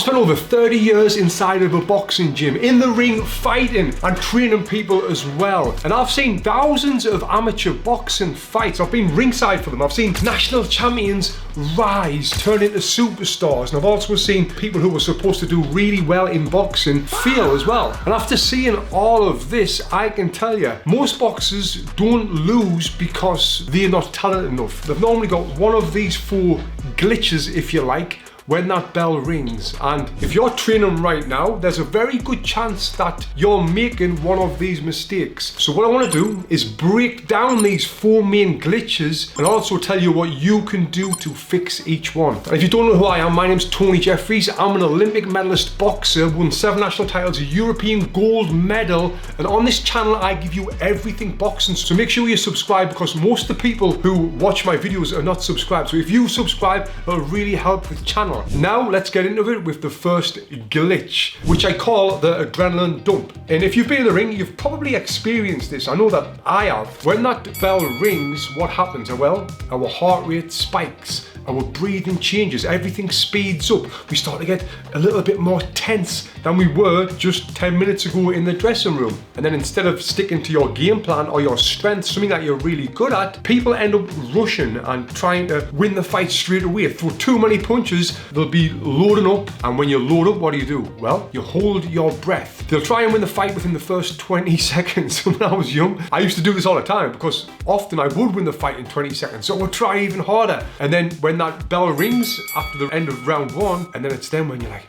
I've spent over 30 years inside of a boxing gym, in the ring fighting and training people as well. And I've seen thousands of amateur boxing fights. I've been ringside for them. I've seen national champions rise, turn into superstars. And I've also seen people who were supposed to do really well in boxing fail as well. And after seeing all of this, I can tell you, most boxers don't lose because they're not talented enough. They've normally got one of these 4 glitches, if you like, when that bell rings. And if you're training right now, there's a very good chance that you're making one of these mistakes. So what I want to do is break down these 4 main glitches and also tell you what you can do to fix each one. And if you don't know who I am, my name's Tony Jeffries. I'm an Olympic medalist boxer, won 7 national titles, a European gold medal, and on this channel I give you everything boxing. So make sure you subscribe, because most of the people who watch my videos are not subscribed. So if you subscribe, it'll really help the channel. Now let's get into it with the first glitch, which I call the adrenaline dump. And if you've been in the ring, you've probably experienced this. I know that I have. When that bell rings, what happens? Well, our heart rate spikes, our breathing changes, everything speeds up. We start to get a little bit more tense than we were just 10 minutes ago in the dressing room. And then instead of sticking to your game plan or your strength, something that you're really good at, people end up rushing and trying to win the fight straight away. Throw too many punches, they'll be loading up. And when you load up, what do? Well, you hold your breath. They'll try and win the fight within the first 20 seconds. When I was young, I used to do this all the time, because often I would win the fight in 20 seconds. So I would try even harder. And then when that bell rings after the end of round 1, and then it's then when you're like,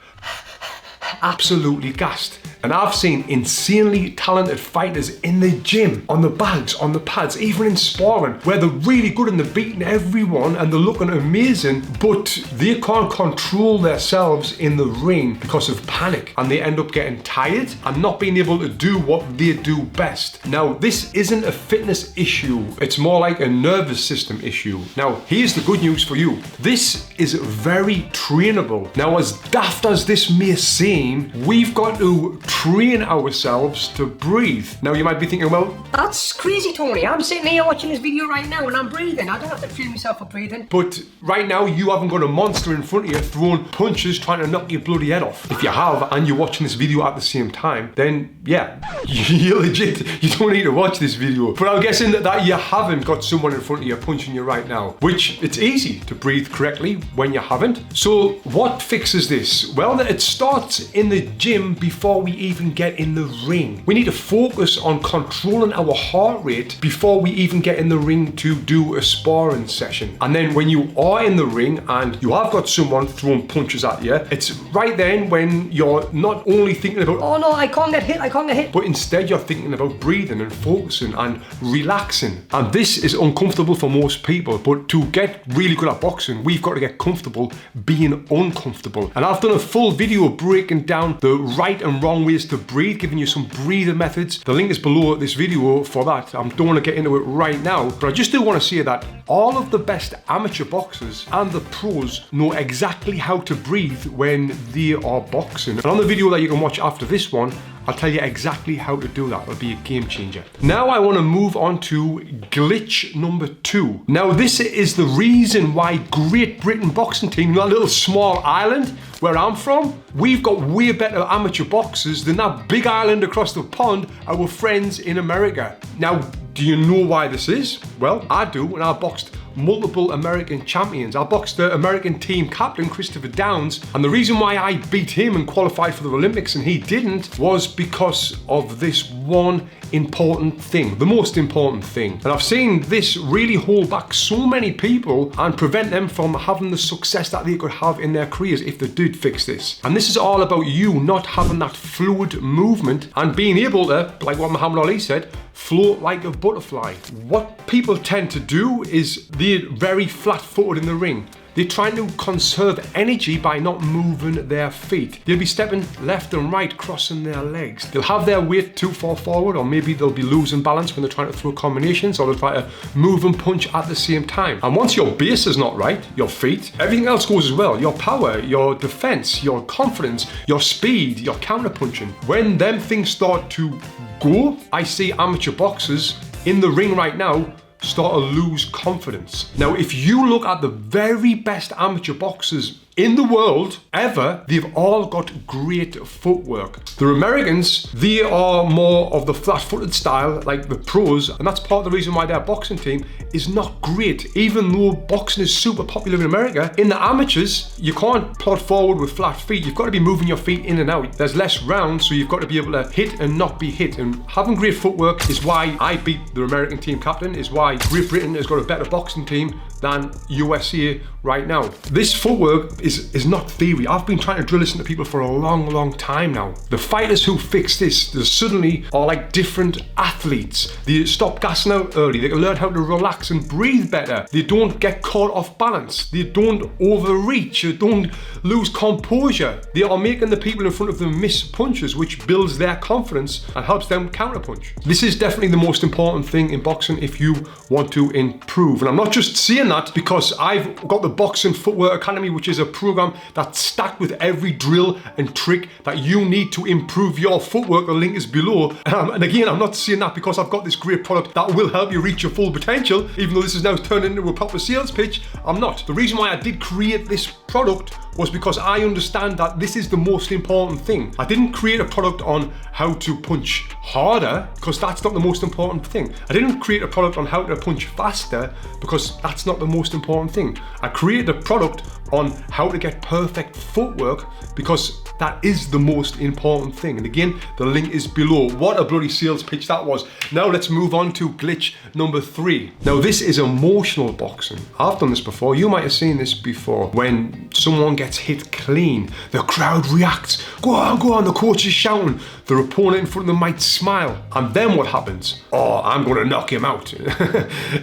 absolutely gassed. And I've seen insanely talented fighters in the gym, on the bags, on the pads, even in sparring, where they're really good and they're beating everyone and they're looking amazing, but they can't control themselves in the ring because of panic, and they end up getting tired and not being able to do what they do best. Now, this isn't a fitness issue, it's more like a nervous system issue. Now, here's the good news for you. This is very trainable. Now, as daft as this may seem, we've got to train ourselves to breathe. Now you might be thinking, well, that's crazy, Tony. I'm sitting here watching this video right now and I'm breathing. I don't have to train myself for breathing. But right now you haven't got a monster in front of you throwing punches trying to knock your bloody head off. If you have, and you're watching this video at the same time, then yeah, you're legit. You don't need to watch this video. But I'm guessing that you haven't got someone in front of you punching you right now, which it's easy to breathe correctly when you haven't. So what fixes this? Well, it starts in the gym before we even get in the ring. We need to focus on controlling our heart rate before we even get in the ring to do a sparring session. And then when you are in the ring and you have got someone throwing punches at you, it's right then when you're not only thinking about, oh no, I can't get hit, but instead you're thinking about breathing and focusing and relaxing. And this is uncomfortable for most people, but to get really good at boxing, we've got to get comfortable being uncomfortable. And I've done a full video breaking down the right and wrong ways to breathe, giving you some breathing methods. The link is below this video for that. I don't want to get into it right now, but I just do want to say that all of the best amateur boxers and the pros know exactly how to breathe when they are boxing. And on the video that you can watch after this one, I'll tell you exactly how to do that. It'll be a game changer. Now I want to move on to glitch number 2. Now this is the reason why Great Britain boxing team, that little small island where I'm from, we've got way better amateur boxers than that big island across the pond, our friends in America. Now, do you know why this is? Well, I do, and I boxed multiple American champions. I boxed the American team captain, Christopher Downs, and the reason why I beat him and qualified for the Olympics and he didn't was because of this one important thing, the most important thing. And I've seen this really hold back so many people and prevent them from having the success that they could have in their careers if they did fix this. And this is all about you not having that fluid movement and being able to, like what Muhammad Ali said, float like a butterfly. What people tend to do is they're very flat-footed in the ring. They're trying to conserve energy by not moving their feet. They'll be stepping left and right, crossing their legs. They'll have their weight too far forward, or maybe they'll be losing balance when they're trying to throw combinations, or they'll try to move and punch at the same time. And once your base is not right, your feet, everything else goes as well. Your power, your defense, your confidence, your speed, your counter punching. When them things start to go, I see amateur boxers in the ring right now start to lose confidence. Now, if you look at the very best amateur boxers in the world ever, they've all got great footwork. The Americans, they are more of the flat-footed style, like the pros, and that's part of the reason why their boxing team is not great. Even though boxing is super popular in America, in the amateurs, you can't plod forward with flat feet. You've got to be moving your feet in and out. There's less rounds, so you've got to be able to hit and not be hit. And having great footwork is why I beat the American team captain, is why Great Britain has got a better boxing team than USA right now. This footwork is not theory. I've been trying to drill this into people for a long time now. The fighters who fix this, they suddenly are like different athletes. They stop gassing out early. They can learn how to relax and breathe better. They don't get caught off balance. They don't overreach. They don't lose composure. They are making the people in front of them miss punches, which builds their confidence and helps them counterpunch. This is definitely the most important thing in boxing if you want to improve. And I'm not just saying that because I've got the Boxing Footwork Academy, which is a program that's stacked with every drill and trick that you need to improve your footwork. The link is below. And again, I'm not saying that because I've got this great product that will help you reach your full potential, even though this is now turned into a proper sales pitch. I'm not. The reason why I did create this product was because I understand that this is the most important thing. I didn't create a product on how to punch harder because that's not the most important thing. I didn't create a product on how to punch faster because that's not the most important thing. I created a product on how to get perfect footwork because that is the most important thing. And again, the link is below. What a bloody sales pitch that was. Now let's move on to glitch number 3. Now this is emotional boxing. I've done this before. You might have seen this before. When someone gets hit clean, the crowd reacts. Go on, the coach is shouting. Their opponent in front of them might smile. And then what happens? Oh, I'm going to knock him out.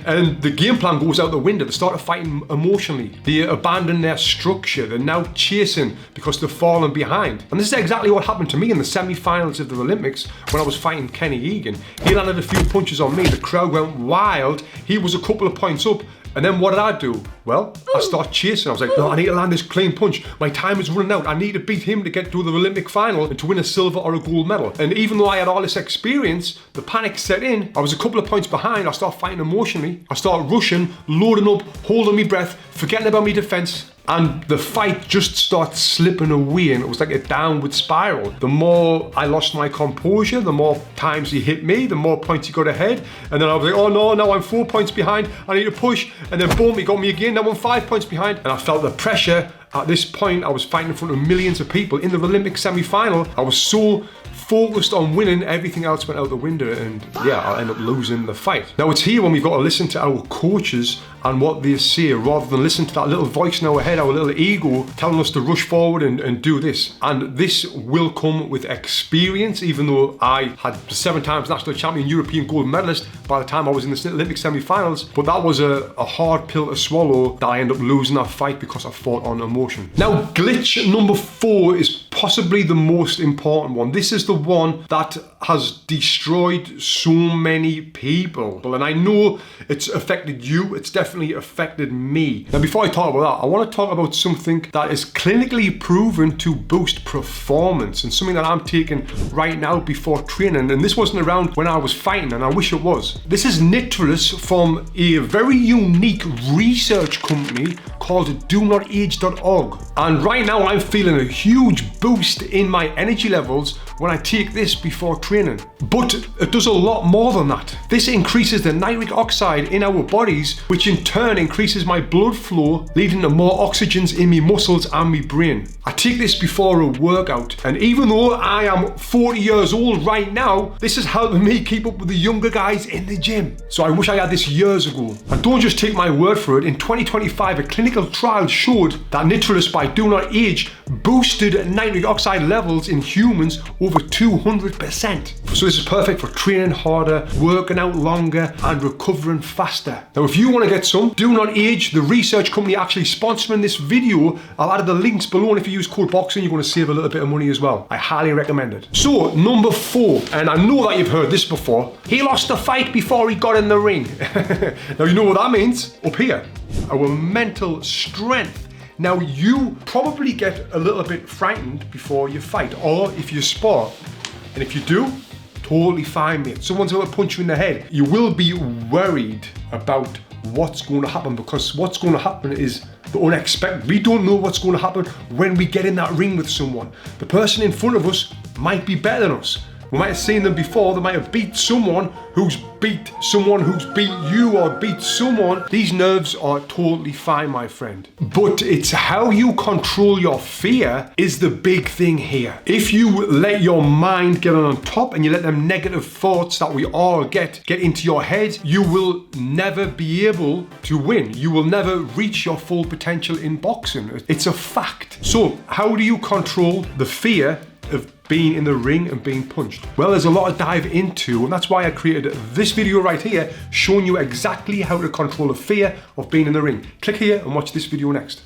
And the game plan goes out the window. They start fighting emotionally. They abandon their structure. They're now chasing because they've fallen behind. And this is exactly what happened to me in the semi-finals of the Olympics when I was fighting Kenny Egan. He landed a few punches on me. The crowd went wild. He was a couple of points up. And then what did I do? Well, I started chasing. I was like, no, I need to land this clean punch. My time is running out. I need to beat him to get to the Olympic final and to win a silver or a gold medal. And even though I had all this experience, the panic set in. I was a couple of points behind. I started fighting emotionally. I started rushing, loading up, holding my breath, forgetting about my defense. And the fight just starts slipping away, and it was like a downward spiral. The more I lost my composure, the more times he hit me, the more points he got ahead. And then I was like, oh no, now I'm 4 points behind. I need to push. And then boom, he got me again. Now I'm 5 points behind. And I felt the pressure. At this point, I was fighting in front of millions of people in the Olympic semi-final. I was so focused on winning, everything else went out the window, and yeah, I'll end up losing the fight. Now it's here when we've got to listen to our coaches and what they say, rather than listen to that little voice in our head, our little ego, telling us to rush forward and do this. And this will come with experience, even though I had 7 times national champion, European gold medalist by the time I was in the Olympic semi-finals. But that was a hard pill to swallow, that I ended up losing that fight because I fought on emotion. Now, glitch number 4 is possibly the most important one. This is the one that has destroyed so many people. And I know it's affected you, it's definitely affected me. Now before I talk about that, I want to talk about something that is clinically proven to boost performance, and something that I'm taking right now before training. And this wasn't around when I was fighting, and I wish it was. This is nitrous from a very unique research company called DoNotAge.org. And right now I'm feeling a huge boost in my energy levels when I take this before training. But it does a lot more than that. This increases the nitric oxide in our bodies, which in turn increases my blood flow, leading to more oxygens in my muscles and my brain. I take this before a workout, and even though I am 40 years old right now, this is helping me keep up with the younger guys in the gym. So I wish I had this years ago. And don't just take my word for it. In 2025, a clinical trial showed that nitrous by Do Not Age boosted nitric oxide levels in humans over 200%. So this is perfect for training harder, working out longer, and recovering faster. Now if you want to get some, Do Not Age, the research company actually sponsoring this video, I'll add the links below, and if you use code BOXING, you're going to save a little bit of money as well. I highly recommend it. So number 4, and I know that you've heard this before, he lost the fight before he got in the ring. Now you know what that means? Up here, our mental strength. Now you probably get a little bit frightened before you fight, or if you spar, and if you do, totally fine, mate. Someone's going to punch you in the head. You will be worried about what's going to happen, because what's going to happen is the unexpected. We don't know what's going to happen when we get in that ring with someone. The person in front of us might be better than us. We might have seen them before. They might have beat someone who's beat you or beat someone. These nerves are totally fine, my friend. But it's how you control your fear is the big thing here. If you let your mind get on top and you let them negative thoughts that we all get into your head, you will never be able to win. You will never reach your full potential in boxing. It's a fact. So how do you control the fear of being in the ring and being punched? Well, there's a lot to dive into, and that's why I created this video right here showing you exactly how to control the fear of being in the ring. Click here and watch this video next.